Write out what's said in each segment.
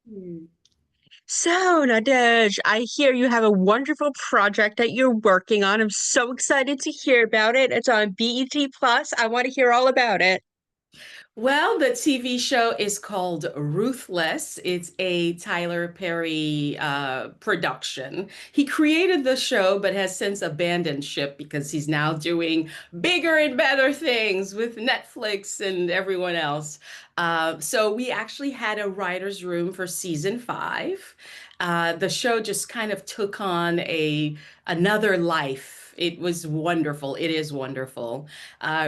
Hmm. So, Nadege, I hear you have a wonderful project that you're working on. I'm so excited to hear about it. It's on BET Plus. I want to hear all about it. Well, the TV show is called Ruthless. It's a Tyler Perry production. He created the show, but has since abandoned ship because he's now doing bigger and better things with Netflix and everyone else. So we actually had a writer's room for season 5. The show just kind of took on a another life. It was wonderful. It is wonderful.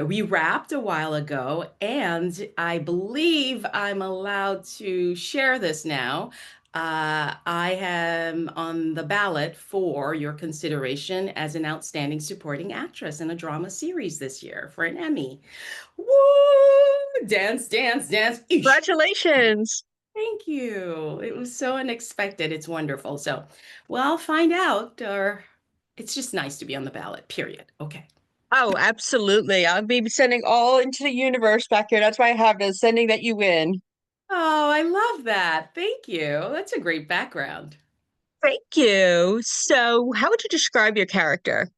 We wrapped a while ago, and I believe I'm allowed to share this now. I am on the ballot for your consideration as an outstanding supporting actress in a drama series this year for an Emmy. Woo! Dance, dance, dance. Eesh. Congratulations. Thank you. It was so unexpected. It's wonderful. So, well, I'll find out, or it's just nice to be on the ballot, period. Okay. Oh, absolutely. I'll be sending all into the universe back here. That's why I have this, sending that you win. Oh, I love that. Thank you. That's a great background. Thank you. So, how would you describe your character?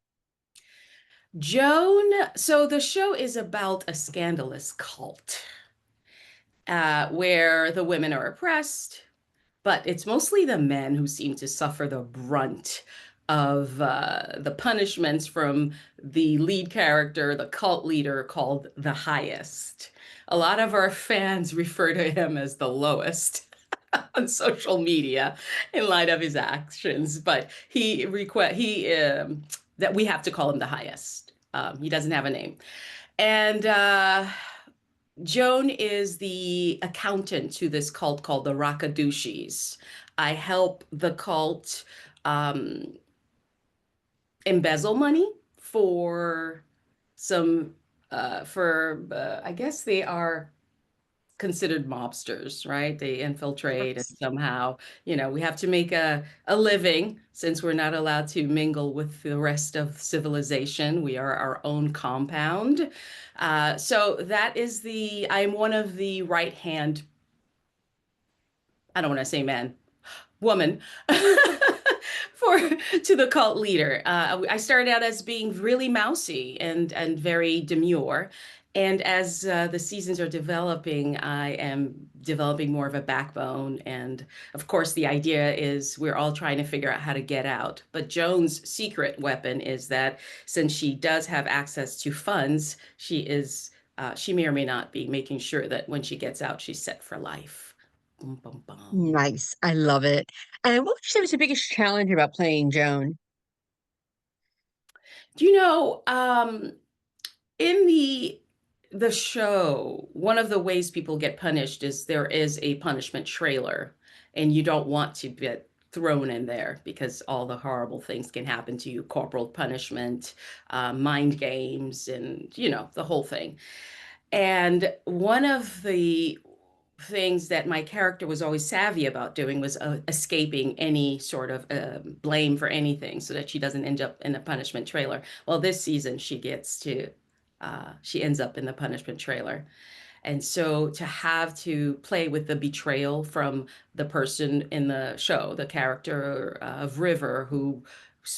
Joan, so the show is about a scandalous cult where the women are oppressed, but it's mostly the men who seem to suffer the brunt of the punishments from the lead character, the cult leader called the highest. A lot of our fans refer to him as the lowest on social media in light of his actions, but he that we have to call him the highest. He doesn't have a name. And Joan is the accountant to this cult called the Rakadushis. I help the cult um, embezzle money for some, I guess they are considered mobsters, right? They infiltrate and Yes. somehow, we have to make a living since we're not allowed to mingle with the rest of civilization. We are our own compound. So I'm one of the right hand, I don't want to say man, woman for to the cult leader. I started out as being really mousy and very demure. And as the seasons are developing, I am developing more of a backbone. And of course, the idea is we're all trying to figure out how to get out. But Joan's secret weapon is that since she does have access to funds, she may or may not be making sure that when she gets out, she's set for life. Boom, boom, boom. Nice. I love it. And what would you say was the biggest challenge about playing Joan? Do you know, in the show, one of the ways people get punished is there is a punishment trailer, and you don't want to get thrown in there because all the horrible things can happen to you, corporal punishment, mind games, and the whole thing. And one of the things that my character was always savvy about doing was escaping any sort of blame for anything so that she doesn't end up in a punishment trailer. Well, this season she ends up in the punishment trailer. And so to have to play with the betrayal from the person in the show, the character of River, who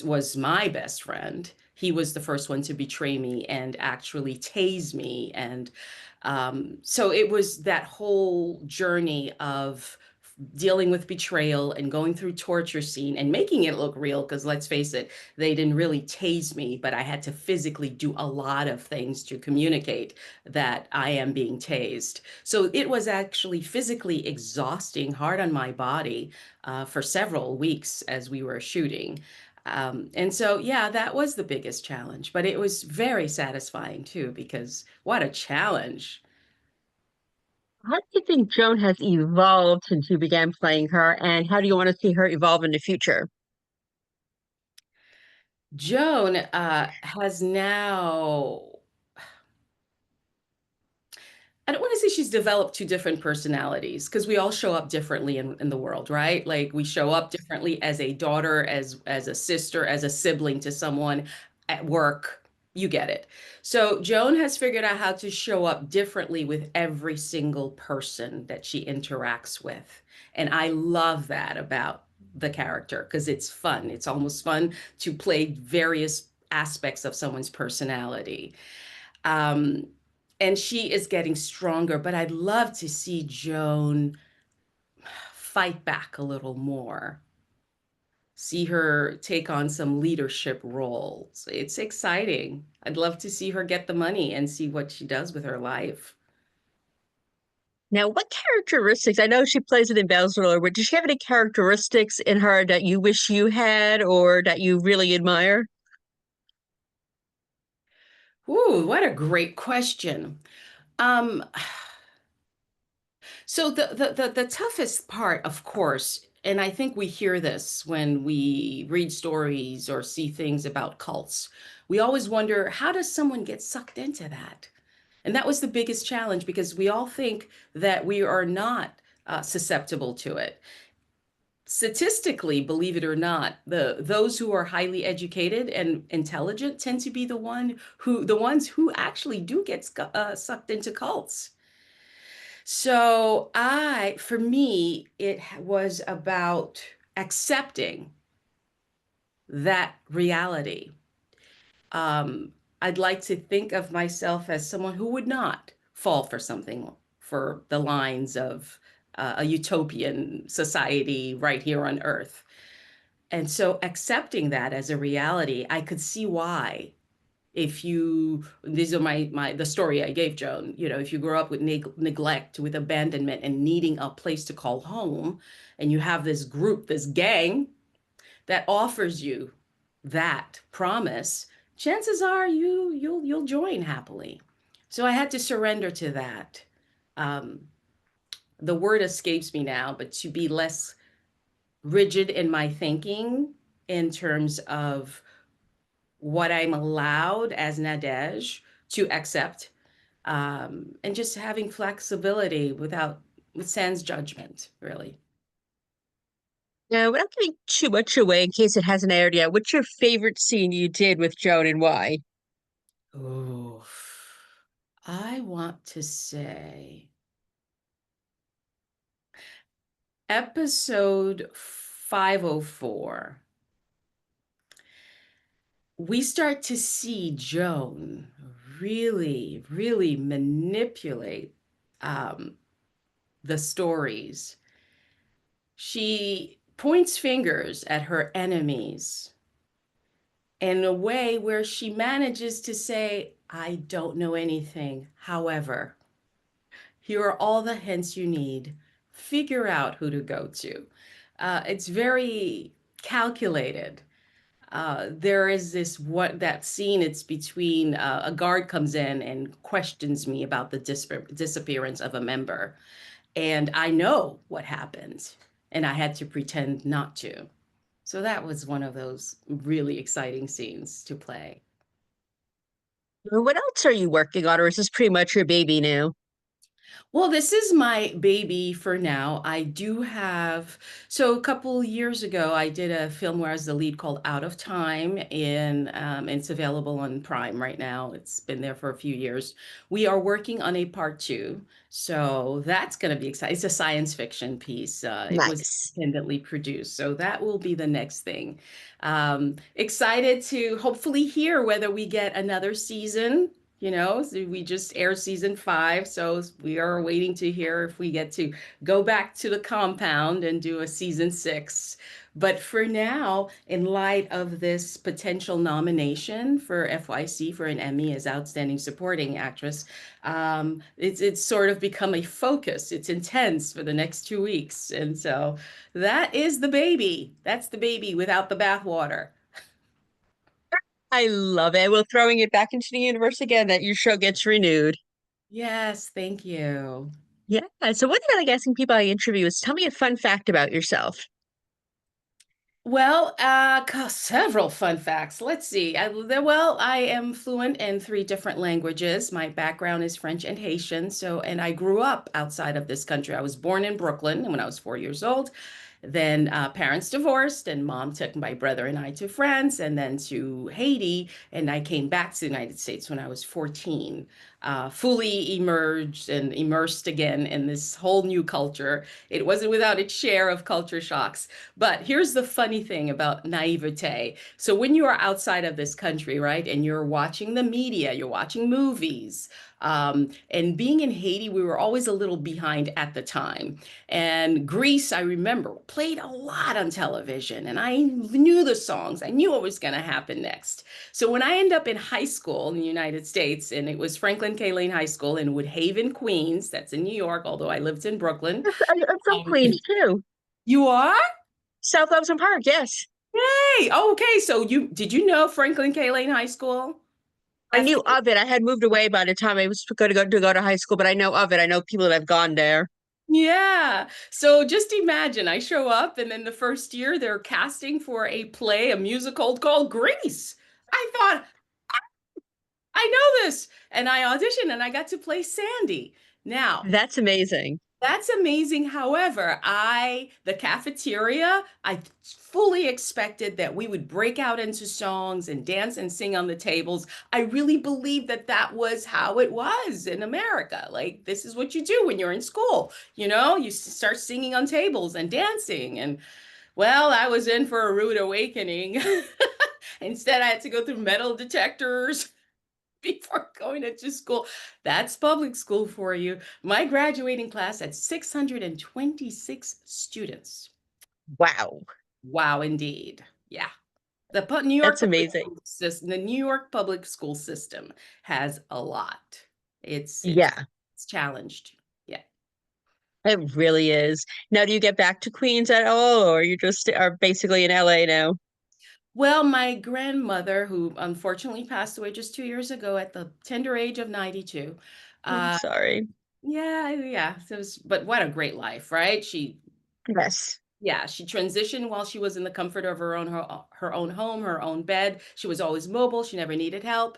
was my best friend, he was the first one to betray me and actually tase me. And so it was that whole journey of dealing with betrayal and going through torture scene and making it look real because let's face it, they didn't really tase me, but I had to physically do a lot of things to communicate that I am being tased. So it was actually physically exhausting, hard on my body for several weeks as we were shooting. And so, yeah, that was the biggest challenge, but it was very satisfying too, because what a challenge. How do you think Joan has evolved since you began playing her, and how do you want to see her evolve in the future? Joan has now, I don't want to say she's developed two different personalities because we all show up differently in the world, right? Like we show up differently as a daughter, as a sister, as a sibling to someone at work. You get it. So Joan has figured out how to show up differently with every single person that she interacts with. And I love that about the character because it's fun. It's almost fun to play various aspects of someone's personality. Um, and she is getting stronger, but I'd love to see Joan fight back a little more, see her take on some leadership roles. It's exciting. I'd love to see her get the money and see what she does with her life. Now, what characteristics? I know she plays with embezzler, but does she have any characteristics in her that you wish you had or that you really admire? Ooh, what a great question. Um, so the toughest part, of course, and I think we hear this when we read stories or see things about cults. We always wonder, how does someone get sucked into that? And that was the biggest challenge because we all think that we are not susceptible to it. Statistically, believe it or not, those who are highly educated and intelligent tend to be the ones who actually do get sucked into cults. So for me, was about accepting that reality. Um, I'd like to think of myself as someone who would not fall for something for the lines of a utopian society right here on Earth. And so accepting that as a reality, I could see why. If you, these are the story I gave Joan, if you grow up with neglect, with abandonment, and needing a place to call home, and you have this group, this gang that offers you that promise, chances are you'll join happily. So I had to surrender to that. Um, the word escapes me now, but to be less rigid in my thinking in terms of what I'm allowed as Nadege to accept, and just having flexibility with sans judgment, really. Now, without giving too much away in case it hasn't aired yet, what's your favorite scene you did with Joan and why? Oh, I want to say episode 504. We start to see Joan really, really manipulate um, the stories. She points fingers at her enemies in a way where she manages to say, I don't know anything. However, here are all the hints you need. Figure out who to go to. It's very calculated. There is this what that scene. It's between a guard comes in and questions me about the disappearance of a member, and I know what happened, and I had to pretend not to. So that was one of those really exciting scenes to play. What else are you working on, or is this pretty much your baby now? Well, this is my baby for now. I do have, so a couple years ago, I did a film where I was the lead called Out of Time, and it's available on Prime right now. It's been there for a few years. We are working on a part two, so that's going to be exciting. It's a science fiction piece. It was Nice. independently produced, so that will be the next thing. Excited to hopefully hear whether we get another season. So we just aired season 5, so we are waiting to hear if we get to go back to the compound and do a season 6. But for now, in light of this potential nomination for FYC for an Emmy as Outstanding Supporting Actress, it's sort of become a focus. It's intense for the next 2 weeks, and so that is the baby. That's the baby without the bathwater. I love it. Well, throwing it back into the universe again, that your show gets renewed. Yes, thank you. Yeah. So one thing I like asking people I interview is tell me a fun fact about yourself. Well, several fun facts. Let's see. I am fluent in 3 different languages. My background is French and Haitian. And I grew up outside of this country. I was born in Brooklyn when I was 4 years old, Then parents divorced, and mom took my brother and I to France and then to Haiti. And I came back to the United States when I was 14, fully emerged and immersed again in this whole new culture. It wasn't without its share of culture shocks. But here's the funny thing about naivete. So when you are outside of this country, right, and you're watching the media, you're watching movies, and being in Haiti, we were always a little behind at the time. And Greece, I remember, played a lot on television, and I knew the songs. I knew what was going to happen next. So when I ended up in high school in the United States, and it was Franklin K. Lane High School in Woodhaven, Queens, that's in New York, although I lived in Brooklyn. I'm from Um, Queens too. you are? South Ocean Park, yes. Hey, oh, okay. So you did you know Franklin K. Lane High School? I knew of it. I had moved away by the time I was going to go to high school, but I know of it. I know people that have gone there. Yeah. So just imagine I show up and then the first year they're casting for a play, a musical called Grease. I thought, I know this. And I auditioned and I got to play Sandy. Now, That's amazing. that's amazing. However, the cafeteria, I fully expected that we would break out into songs and dance and sing on the tables. I really believe that that was how it was in America. Like, this is what you do when you're in school. You start singing on tables and dancing. And well, I was in for a rude awakening. Instead, I had to go through metal detectors before going into school. That's public school for you. My graduating class had 626 students. Wow. Wow, indeed. Yeah. New York That's public amazing. school system, the New York public school system has a lot. It's it's Yeah, it's challenged. Yeah. it really is. Now, do you get back to Queens at all, or you just are basically in LA now? Well, my grandmother, who unfortunately passed away just 2 years ago at the tender age of 92, I'm uh, sorry. yeah, yeah. But what a great life, right? Yes. Yeah, she transitioned while she was in the comfort of her own home, her own bed. She was always mobile. She never needed help.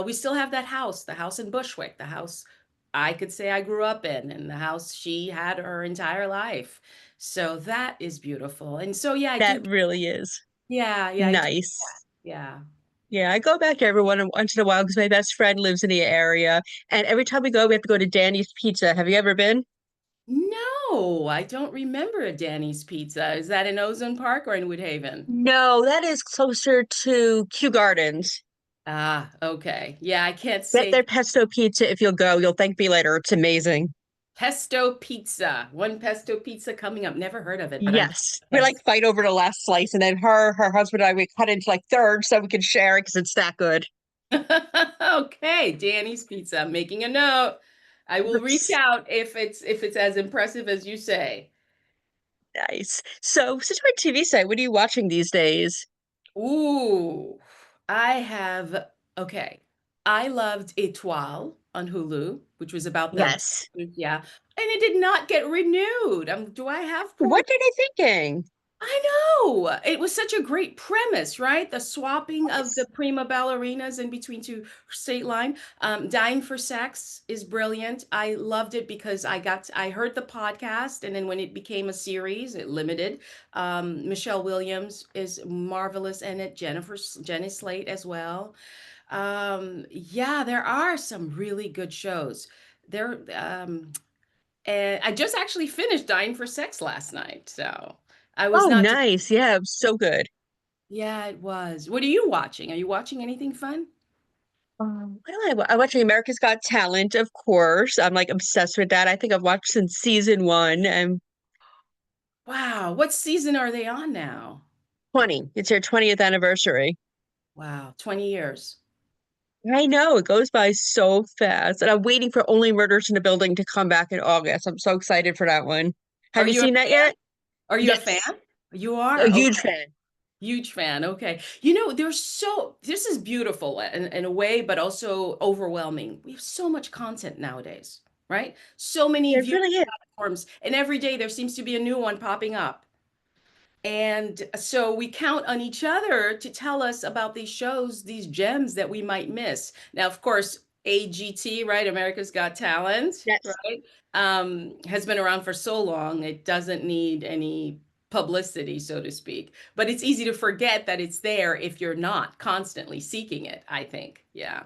We still have that house, the house in Bushwick, the house I could say I grew up in, and the house she had her entire life. So that is beautiful. And so, yeah, I do. That really is Yeah, yeah, I do. nice. Yeah. Yeah, I go back every once in a while because my best friend lives in the area, and every time we go, we have to go to Danny's Pizza. Have you ever been? No, I don't remember Danny's Pizza. Is that in Ozone Park or in Woodhaven? No, that is closer to Kew Gardens. Ah, okay. Yeah, I can't Get say their pesto pizza if you'll go. You'll thank me later. It's amazing. pesto pizza. One pesto pizza coming up. Never heard of it, but I'm Yes. We like pesto. fight over the last slice, and then her husband and I, we cut into like thirds so we can share it because it's that good. Okay, Danny's Pizza. I'm making a note. I will reach It's out if it's as impressive as you say. nice. So, since we're a TV site, what are you watching these days? Ooh, I have okay. I loved Étoile on Hulu, which was about the Yes. yeah, and it did not get renewed. Do I have poor What are they thinking? I know. It was such a great premise, right? The swapping of the Yes. prima ballerinas in between two state line. Dying for Sex is brilliant. I loved it because I heard the podcast, and then when it became a series, it limited. Michelle Williams is marvelous in it. Jenny Slate as well. Yeah, there are some really good shows. There, and I just actually finished Dying for Sex last night, so I was Oh, not. nice. Yeah, so good. Yeah, it was. What are you watching? Are you watching anything fun? What do I'm watching America's Got Talent, of course. I'm like obsessed with that. I think I've watched since season one and Wow, what season are they on now? 20. It's their 20th anniversary. Wow, 20 years. I know it goes by so fast. And I'm waiting for Only Murders in the Building to come back in August. I'm so excited for that one. Are Have you you a seen that fan? yet? Are you a fan? Yes. You A are? Okay. huge fan. Huge fan. Okay. This is beautiful in a way, but also overwhelming. We have so much content nowadays, right? So many It viewing really is. platforms, and every day there seems to be a new one popping up. And so we count on each other to tell us about these shows, these gems that we might miss. Now, of course, AGT, right? America's Got Talent, Yes. right? Has been around for so long, it doesn't need any. publicity, so to speak. But it's easy to forget that it's there if you're not constantly seeking it, I think. Yeah.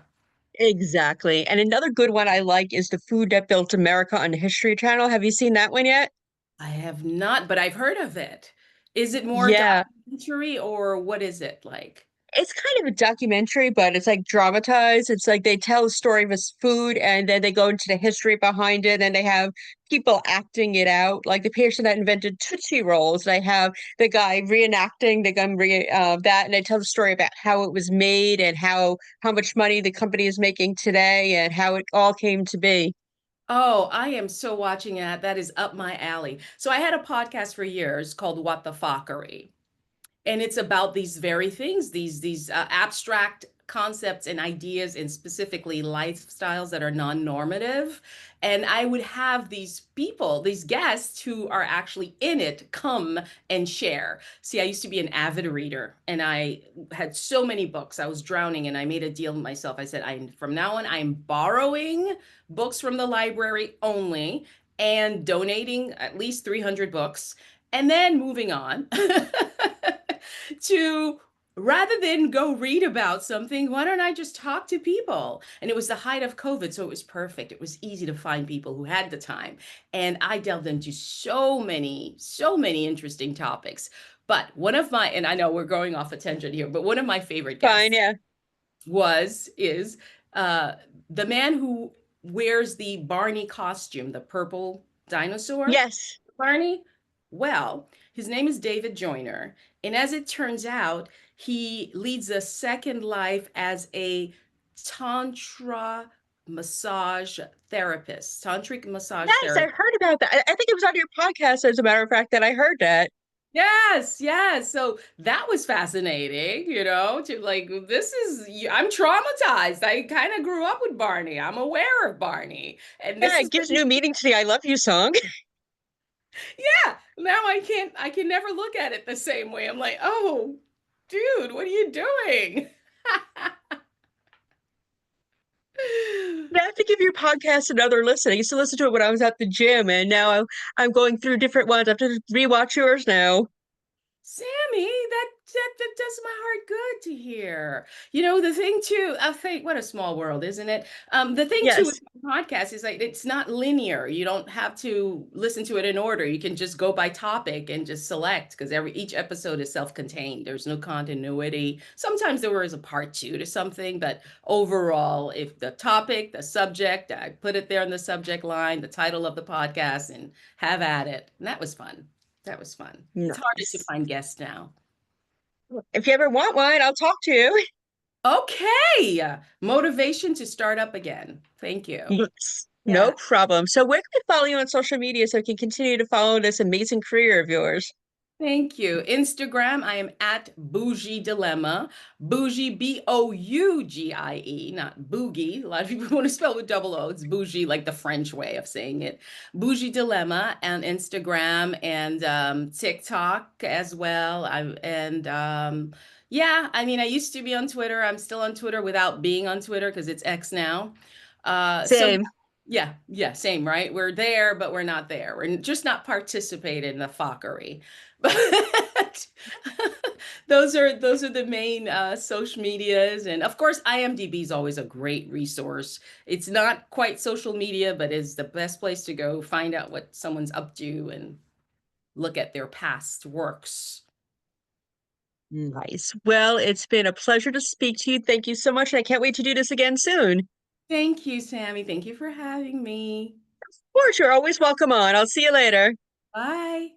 Exactly. And another good one I like is The Food That Built America on the History Channel. Have you seen that one yet? I have not, but I've heard of it. Is it more Yeah. documentary or what is it like? It's kind of a documentary, but it's like dramatized. It's like they tell the story of his food and then they go into the history behind it and they have people acting it out. Like the person that invented Tootsie Rolls, they have the guy reenacting that and they tell the story about how it was made and how much money the company is making today and how it all came to be. Oh, I am so watching that. That is up my alley. So I had a podcast for years called What the Fockery. And it's about these very things, these abstract concepts and ideas, and specifically lifestyles that are non-normative. And I would have these people, these guests who are actually in it, come and share. See, I used to be an avid reader, and I had so many books. I was drowning, and I made a deal with myself. I said, I from now on, I'm borrowing books from the library only and donating at least 300 books and then moving on to rather than go read about something, why don't I just talk to people? And it was the height of COVID, so it was perfect. It was easy to find people who had the time. And I delved into so many interesting topics. But one of my, and I know we're going off a tangent here, but one of my favorite Fine, guests yeah. is uh, the man who wears the Barney costume, the purple dinosaur. Yes. Barney? Well, his name is David Joyner. And as it turns out, he leads a second life as a tantra massage therapist, tantric massage Yes, I therapist. heard about that. I think it was on your podcast, as a matter of fact, that I heard that. Yes, yes. So that was fascinating, to like, I'm traumatized. I kind of grew up with Barney. I'm aware of Barney. And this Yeah, is it gives new meaning to the I Love You song. yeah, now I can never look at it the same way. I'm like, oh, dude, what are you doing? I have to give your podcast another listen. I used to listen to it when I was at the gym, and now I'm going through different ones. I have to rewatch yours now. Sammy, that does my heart good to hear. The thing too, I think what a small world, isn't it? The thing too with Yes. podcast is like it's not linear. You don't have to listen to it in order. You can just go by topic and just select because each episode is self-contained. There's no continuity. Sometimes there was a part two to something, but overall, if the topic, the subject, I put it there in the subject line, the title of the podcast, and have at it. And that was fun. That was fun. It's harder to Nice. find guests now. If you ever want one, I'll talk to you. Okay. Motivation to start up again. Thank you. Yes. No Yeah. problem. So where can we follow you on social media so I can continue to follow this amazing career of yours? Thank you. Instagram, I am at Bougie Dilemma. Bougie, Bougie, not boogie. A lot of people want to spell with double O. It's bougie, like the French way of saying it. Bougie Dilemma on Instagram and TikTok as well. Yeah, I mean, I used to be on Twitter. I'm still on Twitter without being on Twitter because it's X now. So Same. yeah, same, right? We're there, but we're not there. We're just not participating in the fockery. But those are the main social medias, and of course, IMDb is always a great resource. It's not quite social media, but is the best place to go find out what someone's up to and look at their past works. Nice. Well, it's been a pleasure to speak to you. Thank you so much, and I can't wait to do this again soon. Thank you, Sammy. Thank you for having me. Of course, you're always welcome on. I'll see you later. Bye.